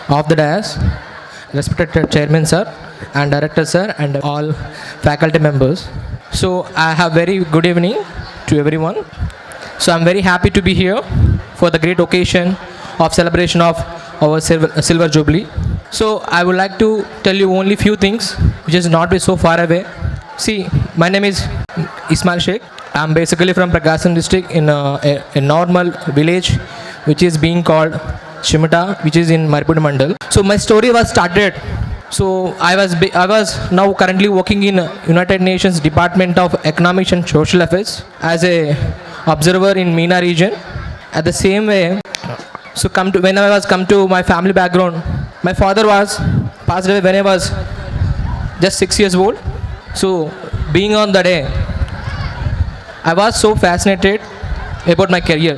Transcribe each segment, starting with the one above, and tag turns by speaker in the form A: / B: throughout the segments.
A: of the dais, respected chairman sir and director sir and all faculty members. So I have very good evening to everyone. So I'm very happy to be here for the great occasion of celebration of our silver jubilee. So I would like to tell you only few things which is not be so far away. See, my name is Ismail Sheikh. I'm basically from Prakasam district in a normal village which is being called Shimata, which is in Maripudi Mandal. So my story was started. So I was now currently working in United Nations Department of Economic and Social Affairs as a observer in MENA region. At the same way, so when I was come to my family background, my father was passed away when I was just 6 years old. So being on the day, I was so fascinated about my career.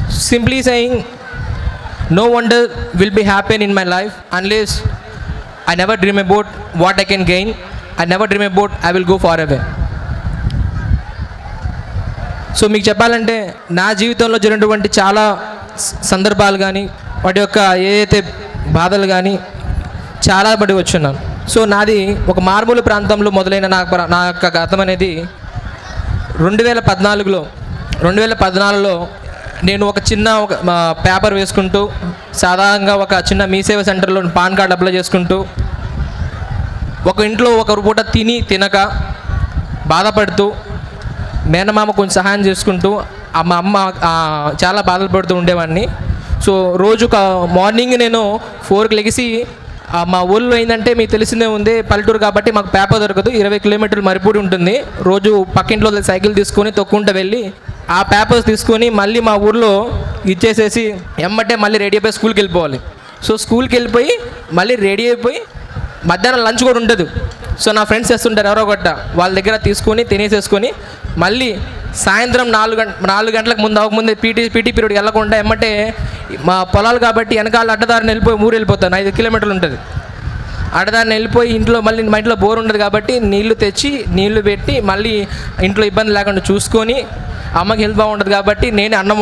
A: Simply saying, no wonder will be happen in my life unless I never dream about what I can gain. I never dream about I will go far away. So మీకు చెప్పాలంటే నా జీవితంలో జరిగినటువంటి చాలా సందర్భాలు కానీ వాటి యొక్క ఏదైతే బాధలు కానీ చాలా పడి వచ్చున్నాను. సో నాది ఒక మారుమూల ప్రాంతంలో మొదలైన నా యొక్క గతం అనేది 2014లో నేను ఒక చిన్న పేపర్ వేసుకుంటూ సాధారణంగా ఒక చిన్న మీ సేవ సెంటర్లో పాన్ కార్డు అప్లై చేసుకుంటూ ఒక ఇంట్లో ఒక పూట తినక బాధపడుతూ మేనమామ కొంచెం సహాయం చేసుకుంటూ మా అమ్మ చాలా బాధలు పడుతూ ఉండేవాడిని. సో రోజు మార్నింగ్ నేను 4కి లెగిసి మా ఊళ్ళో ఏంటంటే మీకు తెలిసిందే ఉంది, పల్లెటూరు కాబట్టి మాకు పేపర్ దొరకదు. 20 కిలోమీటర్లు మరిపూడి ఉంటుంది. రోజు పక్కింట్లో సైకిల్ తీసుకొని తొక్కుంటూ వెళ్ళి ఆ పేపర్స్ తీసుకొని మళ్ళీ మా ఊర్లో ఇచ్చేసేసి ఎమ్మటే మళ్ళీ రెడీ అయిపోయి స్కూల్కి వెళ్ళిపోవాలి. సో స్కూల్కి వెళ్ళిపోయి మళ్ళీ రెడీ అయిపోయి మధ్యాహ్నం లంచ్ కూడా ఉండదు. సో నా ఫ్రెండ్స్ చేస్తుంటారు ఎవరో గట్ట, వాళ్ళ దగ్గర తీసుకొని తినేసేసుకొని మళ్ళీ సాయంత్రం 4 గంటలకు ముందు అవ్వకముందే పీటీ పీరియడ్కి వెళ్ళకుండా ఎమ్మటే మా పొలాలు కాబట్టి వెనకాల అడ్డదారిని వెళ్ళిపోయి ఊరు వెళ్ళిపోతాను. 5 కిలోమీటర్లు ఉంటుంది. అడ్డదారిని వెళ్ళిపోయి ఇంట్లో మళ్ళీ మా ఇంట్లో బోర్ ఉండదు కాబట్టి నీళ్లు తెచ్చి నీళ్లు పెట్టి మళ్ళీ ఇంట్లో ఇబ్బంది లేకుండా చూసుకొని, అమ్మకి హెల్త్ బాగుంటుంది కాబట్టి నేను అన్నం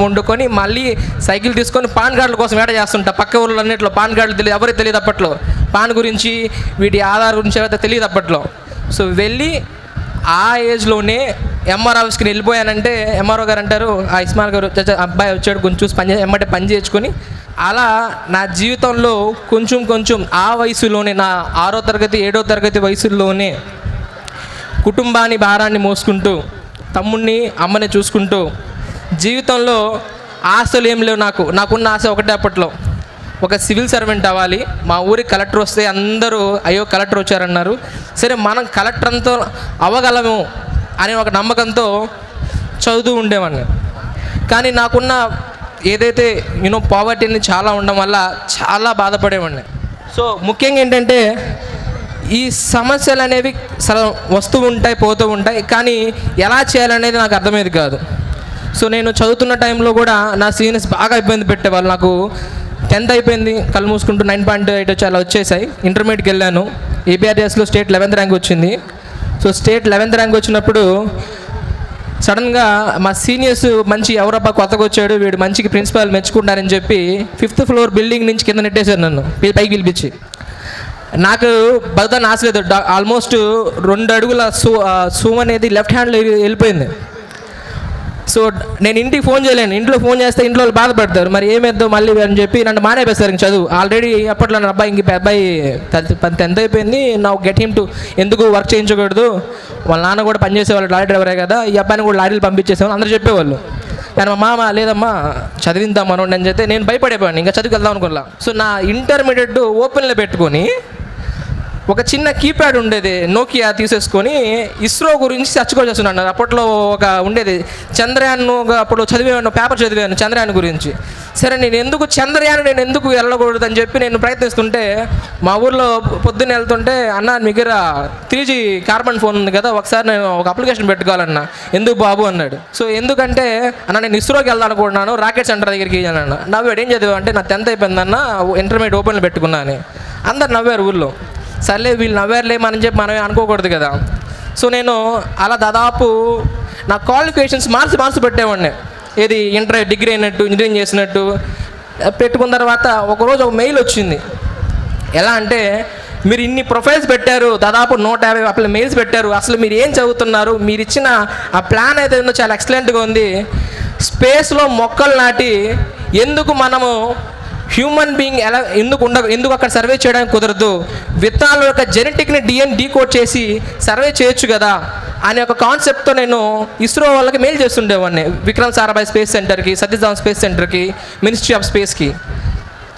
A: వండుకొని మళ్ళీ సైకిల్ తీసుకొని పాన్ కార్డుల కోసం వేట చేస్తుంటా. పక్క ఊళ్ళో అన్నింటిలో పాన్ కార్డులు తెలియదు, ఎవరికి తెలియదు అప్పట్లో. పాన్ గురించి వీటి ఆధార్ గురించి ఎవరైతే తెలియదు అప్పట్లో. సో వెళ్ళి ఆ ఏజ్లోనే ఎంఆర్ ఆఫీస్కి వెళ్ళిపోయానంటే ఎంఆర్ఓ గారు అంటారు, ఆ ఇస్మాయిల్ గారు అబ్బాయి వచ్చాడు కొంచెం చూసి ఎమ్మటే పని చేసుకొని అలా నా జీవితంలో కొంచెం ఆ వయసులోనే నా 6వ తరగతి 7వ తరగతి వయసుల్లోనే కుటుంబాన్ని భారాన్ని మోసుకుంటూ తమ్ముడిని అమ్మని చూసుకుంటూ జీవితంలో ఆశలు ఏం లేవు. నాకున్న ఆశ ఒకటే అప్పట్లో, ఒక సివిల్ సర్వెంట్ అవ్వాలి. మా ఊరికి కలెక్టర్ వస్తే అందరూ అయ్యో కలెక్టర్ వచ్చారన్నారు. సరే మనం కలెక్టర్ అంతా అవ్వగలము అనే ఒక నమ్మకంతో చదువుతూ ఉండేవాడిని. కానీ నాకున్న ఏదైతే పావర్టీని చాలా ఉండడం వల్ల చాలా బాధపడేవాడిని. సో ముఖ్యంగా ఏంటంటే ఈ సమస్యలు అనేవి వస్తూ ఉంటాయి పోతూ ఉంటాయి, కానీ ఎలా చేయాలనేది నాకు అర్థమయ్యేది కాదు. సో నేను చదువుతున్న టైంలో కూడా నా సీనియర్స్ బాగా ఇబ్బంది పెట్టేవాళ్ళు. నాకు 10th అయిపోయింది, కళ్ళు మూసుకుంటూ 9.8 వచ్చి అలా వచ్చేసాయి. ఇంటర్మీడియట్కి వెళ్ళాను. ఏబిఆర్ఎస్లో స్టేట్ 11th ర్యాంక్ వచ్చింది. సో స్టేట్ 11th ర్యాంక్ వచ్చినప్పుడు సడన్గా మా సీనియర్స్ మంచి ఎవరబ్బా కొత్తగా వచ్చాడు వీడు మంచికి ప్రిన్సిపాల్ మెచ్చుకుంటారని చెప్పి 5th ఫ్లోర్ బిల్డింగ్ నుంచి కింద నెట్టేశారు నన్ను పైకి పిలిపించి. నాకు బతుకుతాను ఆశ లేదు. ఆల్మోస్ట్ 2 అడుగుల సూ అనేది లెఫ్ట్ హ్యాండ్లో వెళ్ళిపోయింది. సో నేను ఇంటికి ఫోన్ చేయలేను. ఇంట్లో ఫోన్ చేస్తే ఇంట్లో వాళ్ళు బాధపడతారు, మరి ఏమేద్దో మళ్ళీ అని చెప్పి నన్ను మానేపేస్తారు ఇంక చదువు. ఆల్రెడీ అప్పట్లో నా అబ్బాయి 10th అయిపోయింది, నా గెట్ హిమ్ టు ఎందుకు వర్క్ చేయించకూడదు, వాళ్ళ నాన్న కూడా పనిచేసేవాళ్ళు లారీ డ్రైవరే కదా, ఈ అబ్బాయిని కూడా లారీలు పంపించేసేవాళ్ళు అందరూ చెప్పేవాళ్ళు. కానీ మా మామ లేదమ్మా చదివిద్దాం మనోడి అని చెప్తే నేను భయపడేవాడిని, ఇంకా చదువుకు వెళ్దాం అనుకున్నా. సో నా ఇంటర్మీడియట్ ఓపెన్లో పెట్టుకొని ఒక చిన్న కీప్యాడ్ ఉండేది నోకియా తీసేసుకొని ఇస్రో గురించి సర్చ్ చేస్తున్నాను. అప్పట్లో ఒక ఉండేది చంద్రయాన్, అప్పుడు చదివాను పేపర్ చదివాను చంద్రయాన్ గురించి. సరే నేను ఎందుకు వెళ్ళకూడదు అని చెప్పి నేను ప్రయత్నిస్తుంటే మా ఊర్లో పొద్దున్న వెళ్తుంటే అన్న మీ దగ్గర 3G కార్బన్ ఫోన్ ఉంది కదా, ఒకసారి నేను ఒక అప్లికేషన్ పెట్టుకోవాలన్నా. ఎందుకు బాబు అన్నాడు. సో ఎందుకంటే అన్న నేను ఇస్రోకి వెళ్దాం అనుకుంటున్నాను, రాకెట్ సెంటర్ దగ్గరికి అన్న. నవ్వాడు. ఏం చదివా అంటే నా 10th అయిపోయిందన్న, ఇంటర్మీడియట్ ఓపెన్లో పెట్టుకున్నా అని. అందరు నవ్వారు ఊళ్ళో. సర్లే వీళ్ళు నవ్వారులేమని చెప్పి మనమే అనుకోకూడదు కదా. సో నేను అలా దాదాపు నా క్వాలిఫికేషన్స్ మార్చి పెట్టేవాడిని. ఏది డిగ్రీ అయినట్టు, ఇంజనీరింగ్ చేసినట్టు, పెట్టుకున్న తర్వాత ఒకరోజు ఒక మెయిల్ వచ్చింది. ఎలా అంటే, మీరు ఇన్ని ప్రొఫైల్స్ పెట్టారు, దాదాపు 150 అసలు మెయిల్స్ పెట్టారు, అసలు మీరు ఏం చదువుతున్నారు, మీరు ఇచ్చిన ఆ ప్లాన్ అయితే ఉందో చాలా ఎక్సలెంట్గా ఉంది. స్పేస్లో మొక్కలు నాటి ఎందుకు మనము హ్యూమన్ బీయింగ్ ఎలా ఎందుకు అక్కడ సర్వే చేయడానికి కుదరదు, విత్తనాల యొక్క జెనెటిక్ని డీకోడ్ చేసి సర్వే చేయొచ్చు కదా అనే ఒక కాన్సెప్ట్తో నేను ఇస్రో వాళ్ళకి మెయిల్ చేస్తుండేవాడిని. విక్రమ్ సారాభాయ్ స్పేస్ సెంటర్కి, సతీష్ ధావన్ స్పేస్ సెంటర్కి, మినిస్ట్రీ ఆఫ్ స్పేస్కి.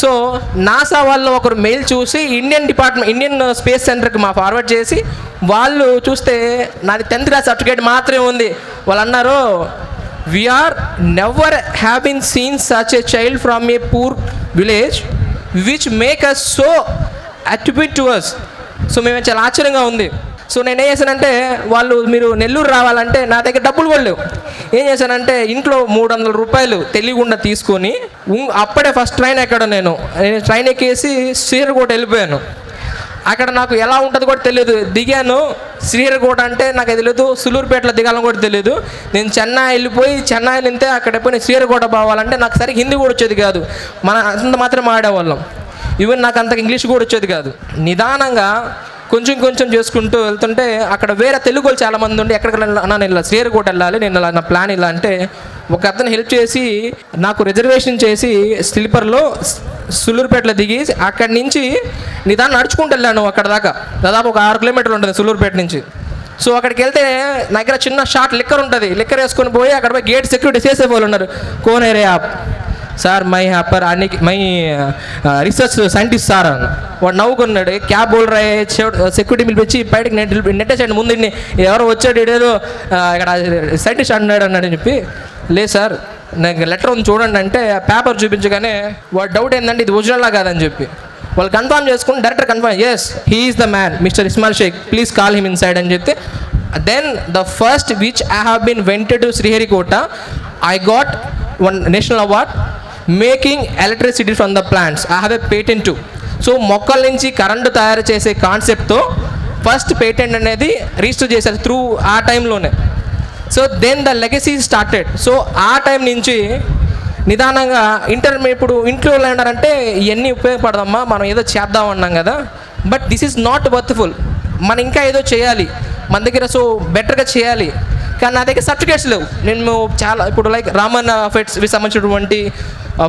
A: సో నాసా వాళ్ళు ఒకరు మెయిల్ చూసి ఇండియన్ స్పేస్ సెంటర్కి ఫార్వర్డ్ చేసి, వాళ్ళు చూస్తే నాది 10th క్లాస్ సర్టిఫికేట్ మాత్రమే ఉంది. వాళ్ళు అన్నారు, we are never have been seen such a child from a poor village which make us so attribute to us. So మేము చాలా ఆశ్చర్యంగా ఉంది. సో నేను ఏం చేశానంటే, వాళ్ళు మీరు నెల్లూరు రావాలంటే నా దగ్గర డబ్బులు కూడా లేవు. ఏం చేశానంటే, ఇంట్లో 300 రూపాయలు తెలియకుండా తీసుకొని అప్పుడే ఫస్ట్ ట్రైన్ ఎక్కడం నేను ట్రైన్ ఎక్కేసి శ్రీహరికోట వెళ్ళిపోయాను. అక్కడ నాకు ఎలా ఉంటుందో కూడా తెలియదు. దిగాను శ్రీహరికోట అంటే నాకు తెలియదు, సులూరుపేటలో దిగాలని కూడా తెలియదు. నేను చెన్నై వెళ్ళిపోయి చెన్నై వెళ్తే అక్కడ పోయి శ్రీహరికోట పోవాలంటే నాకు సరిగ్గా హిందీ కూడా వచ్చేది కాదు, మన అంత మాత్రం ఆడేవాళ్ళం. ఈవెన్ నాకు అంత ఇంగ్లీష్ కూడా వచ్చేది కాదు. నిదానంగా కొంచెం చేసుకుంటూ వెళ్తుంటే అక్కడ వేరే తెలుగు వాళ్ళు చాలామంది ఉండి, ఎక్కడికి నేను ఇలా శ్రీహరికోట వెళ్ళాలి, నేను నా ప్లాన్ ఇలా అంటే ఒక అతను హెల్ప్ చేసి నాకు రిజర్వేషన్ చేసి స్లీపర్లో సులూరుపేటలో దిగి అక్కడి నుంచి నిదానం నడుచుకుంటూ వెళ్ళాను అక్కడ దాకా. దాదాపు ఒక 6 కిలోమీటర్లు ఉంటుంది సులూరుపేట నుంచి. సో అక్కడికి వెళ్తే నా దగ్గర చిన్న షార్ట్ లిక్కర్ ఉంటుంది, లిక్కర్ వేసుకొని పోయి అక్కడ పోయి గేట్ సెక్యూరిటీ చేసే వాళ్ళు ఉన్నారు. కోనే రే ఆప్ సార్ మై హ్యాపర్ అని మై రీసెర్చ్ సైంటిస్ట్ సార్ అని. వాడు నవ్వుకున్నాడు, క్యాబ్ బోల్ రాయ్ సెక్యూరిటీ పిలిపించి బయటకు నెట్టేసాడు. ముందు ఎవరో వచ్చాడు, ఏదో ఇక్కడ సైంటిస్ట్ అన్నాడు చెప్పి, లేదు సార్ నాకు లెటర్ ఉంది చూడండి అంటే పేపర్ చూపించగానే వాడు డౌట్ ఏంటంటే ఇది ఒరిజినల్లా కాదని చెప్పి వాళ్ళు కన్ఫర్మ్ చేసుకుని director confirm, yes he is the man mister Ismail Shaik, please call him inside అని చెప్తే, then the first which I have been wanted to Sriharikota I got 1 national award making electricity from the plants. I have a patent too. So మొక్కల నుంచి కరెంటు తయారు చేసే కాన్సెప్ట్తో first patent అనేది register చేశారు త్రూ ఆ టైంలోనే. So then the legacy started. So ఆ టైం నుంచి నిదానంగా ఇప్పుడు ఇంట్లో ఏంటారంటే ఇవన్నీ ఉపయోగపడదమ్మా, మనం ఏదో చేద్దాం అన్నాం కదా, but this is not worthful, మనం ఇంకా ఏదో చేయాలి మన దగ్గర, సో బెటర్గా చేయాలి. కానీ నా దగ్గర సర్టిఫికేట్స్ లేవు. నేను చాలా ఇప్పుడు లైక్ రామన్ ఫెట్స్కి సంబంధించినటువంటి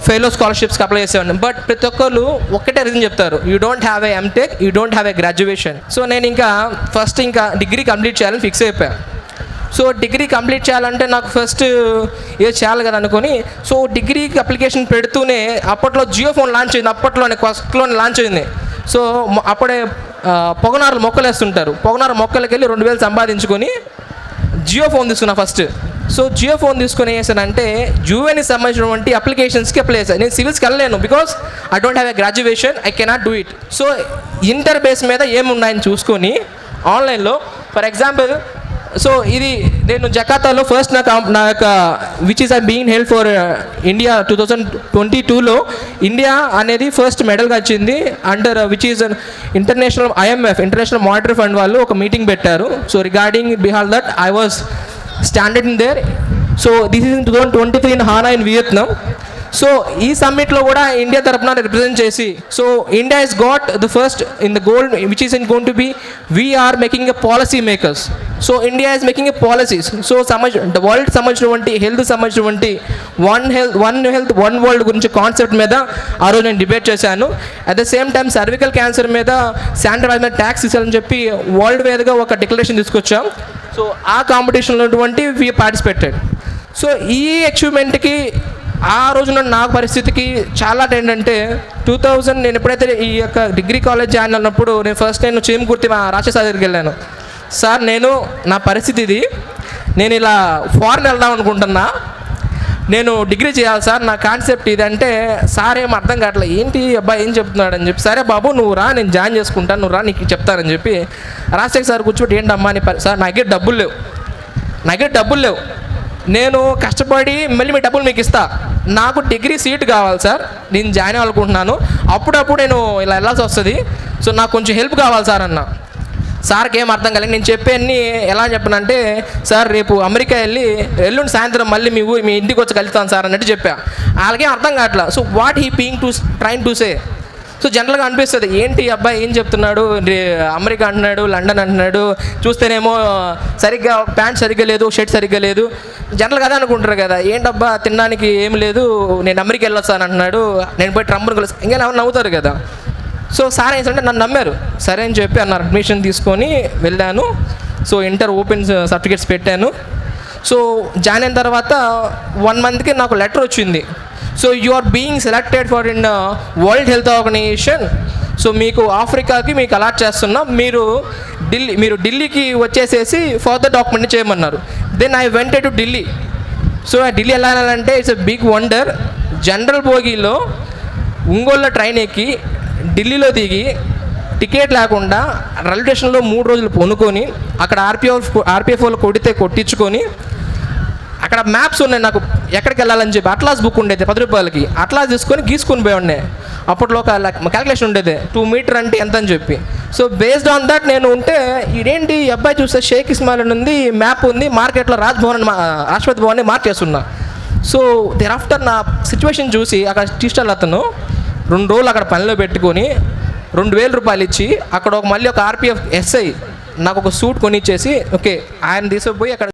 A: ఫెలో స్కాలర్షిప్స్కి అప్లై చేసేవాడిని. బట్ ప్రతి ఒక్కరు ఒక్కటే రీజన్ చెప్తారు, you don't have a MTech, you don't have a graduation. So నేను ఫస్ట్ డిగ్రీ కంప్లీట్ చేయాలని ఫిక్స్ అయిపోయాను. సో డిగ్రీ కంప్లీట్ చేయాలంటే నాకు ఫస్ట్ ఏదో చేయాలి కదా అనుకొని, సో డిగ్రీకి అప్లికేషన్ పెడుతూనే అప్పట్లో జియో ఫోన్ లాంచ్ అయింది, అప్పట్లోనే ఫస్ట్లోనే లాంచ్ అయింది. సో అప్పుడే పొగనారు మొక్కలు వేస్తుంటారు, పొగనారు మొక్కలకి వెళ్ళి 2000 సంపాదించుకొని జియో ఫోన్ తీసుకున్నా ఫస్ట్. సో జియో ఫోన్ తీసుకొని ఏం చేశానంటే యూఎన్కి సంబంధించినటువంటి అప్లికేషన్స్కి అప్లై చేశాను. నేను సివిల్స్కి వెళ్ళలేను because I don't have a graduation, I cannot do it. So inter base మీద ఏమున్నాయని చూసుకొని ఆన్లైన్లో ఫర్ ఎగ్జాంపుల్, సో ఇది నేను జకార్తాలో ఫస్ట్ నా యొక్క which is I being help for India 2022లో ఇండియా అనేది ఫస్ట్ మెడల్గా వచ్చింది under which is international IMF international monetary fund వాళ్ళు ఒక మీటింగ్ పెట్టారు. So regarding Bihar that I was standard in there. So this is in 2023 in Hanoi in Vietnam. So ఈ సమ్మిట్లో కూడా ఇండియా తరఫున రిప్రజెంట్ చేసి, so India is got the first in the gold which is in going to B we are making a policy makers. So India is making a policies. So world సంబంధించినటువంటి health సంబంధించినటువంటి one health one world గురించి concept మీద ఆ రోజు నేను debate చేశాను. At the same time cervical cancer మీద sanitiser మీద ట్యాక్స్ ఇవ్వాలని చెప్పి వరల్డ్ వైడ్గా ఒక డిక్లరేషన్ తీసుకొచ్చాం. సో ఆ కాంపిటీషన్లో వి పార్టిసిపేటెడ్. సో ఈ అచీవ్మెంట్కి ఆ రోజున నా పరిస్థితికి చాలా ఏంటంటే 2000 నేను ఎప్పుడైతే ఈ యొక్క డిగ్రీ కాలేజ్ జాయిన్ అయినప్పుడు నేను చేమకుర్తి మా రాజశేఖర్ దగ్గరికి వెళ్ళాను. సార్ నా పరిస్థితి ఇది, నేను ఇలా ఫారెన్ వెళ్దాం అనుకుంటున్నా, నేను డిగ్రీ చేయాలి సార్, నా కాన్సెప్ట్ ఇది అంటే సార్ ఏం అర్థం కావట్లేదు, ఏంటి అబ్బాయి ఏం చెప్తున్నాడు అని చెప్పి, సరే బాబు నువ్వు రా నేను జాయిన్ చేసుకుంటాను, నువ్వు రా నీకు చెప్తానని చెప్పి రాజశేఖర్ సార్ కూర్చోబెట్టి ఏంటమ్మా అని, సార్ నా దగ్గర డబ్బులు లేవు, నేను కష్టపడి మళ్ళీ మీ డబ్బులు మీకు ఇస్తా, నాకు డిగ్రీ సీట్ కావాలి సార్, నేను జాయిన్ అవ్వాలనుకుంటున్నాను, అప్పుడప్పుడు నేను ఇలా వెళ్ళాల్సి వస్తుంది, సో నాకు కొంచెం హెల్ప్ కావాలి సార్ అన్న. సార్కి ఏం అర్థం కాలేదు. నేను చెప్పేవన్నీ ఎలా చెప్పనంటే, సార్ రేపు అమెరికా ఎల్లుండి సాయంత్రం మళ్ళీ మీ ఇంటికి వచ్చి కలుస్తాను సార్ అన్నట్టు చెప్పా. వాళ్ళకేం అర్థం కావట్లేదు. So what he being to train to say. So జనరల్గా అనిపిస్తుంది, ఏంటి అబ్బాయి ఏం చెప్తున్నాడు, అమెరికా అంటున్నాడు, లండన్ అంటున్నాడు, చూస్తేనేమో సరిగ్గా ప్యాంట్ సరిగ్గా లేదు, షర్ట్ సరిగ్గా లేదు. జనరల్గా అదే అనుకుంటారు కదా, ఏంటబ్బా తినడానికి ఏం లేదు, నేను అమెరికా వెళ్ళొస్తాను అంటున్నాడు, నేను పోయి ట్రంప్ని కలుస్తాను, ఇంకా నవ్వుతారు కదా. సో సార్ ఏంటంటే నన్ను నమ్మారు, సరే అని చెప్పి అన్నారు. అడ్మిషన్ తీసుకొని వెళ్ళాను. సో ఇంటర్ ఓపెన్ సర్టిఫికేట్స్ పెట్టాను. సో జాయిన్ అయిన తర్వాత 1 monthకి నాకు లెటర్ వచ్చింది. So you are being selected for in world health organisation. So మీకు ఆఫ్రికాకి మీకు అలాట్ చేస్తున్నాం, మీరు ఢిల్లీకి వచ్చేసేసి ఫర్దర్ డాక్యుమెంట్ చేయమన్నారు. Then I wented to Delhi. So Delhi వెళ్ళాలంటే it's a big wonder. General బోగీలో ఒంగోలులో ట్రైన్ ఎక్కి ఢిల్లీలో దిగి టికెట్ లేకుండా రైల్వే స్టేషన్లో 3 రోజులు పొనుకొని అక్కడ ఆర్పిఎఫ్ వాళ్ళు కొట్టించుకొని అక్కడ మ్యాప్స్ ఉన్నాయి నాకు ఎక్కడికి వెళ్ళాలని చెప్పి. అట్లాస్ బుక్ ఉండేది 10 రూపాయలకి. అట్లాస్ తీసుకొని గీసుకొని పోయి ఉన్నాయి. అప్పట్లో ఒక క్యాలిక్యులేషన్ ఉండేది 2 మీటర్ అంటే ఎంత అని చెప్పి. సో బేస్డ్ ఆన్ దట్ నేను ఉంటే, ఇదేంటి అబ్బాయి చూస్తే షేక్ ఇస్మాయిల్ అని ఉంది, మ్యాప్ ఉంది, మార్కెట్లో Rashtrapati Bhavan మార్చేస్తున్నా. So there after నా సిచ్యువేషన్ చూసి అక్కడ టీ స్టాల్ అతను 2 రోజులు అక్కడ పనిలో పెట్టుకొని 2000 రూపాయలు ఇచ్చి అక్కడ మళ్ళీ ఒక ఆర్పిఎఫ్ ఎస్ఐ నాకు ఒక సూట్ కొనిచ్చేసి, ఓకే ఆయన తీసుకుపోయి అక్కడ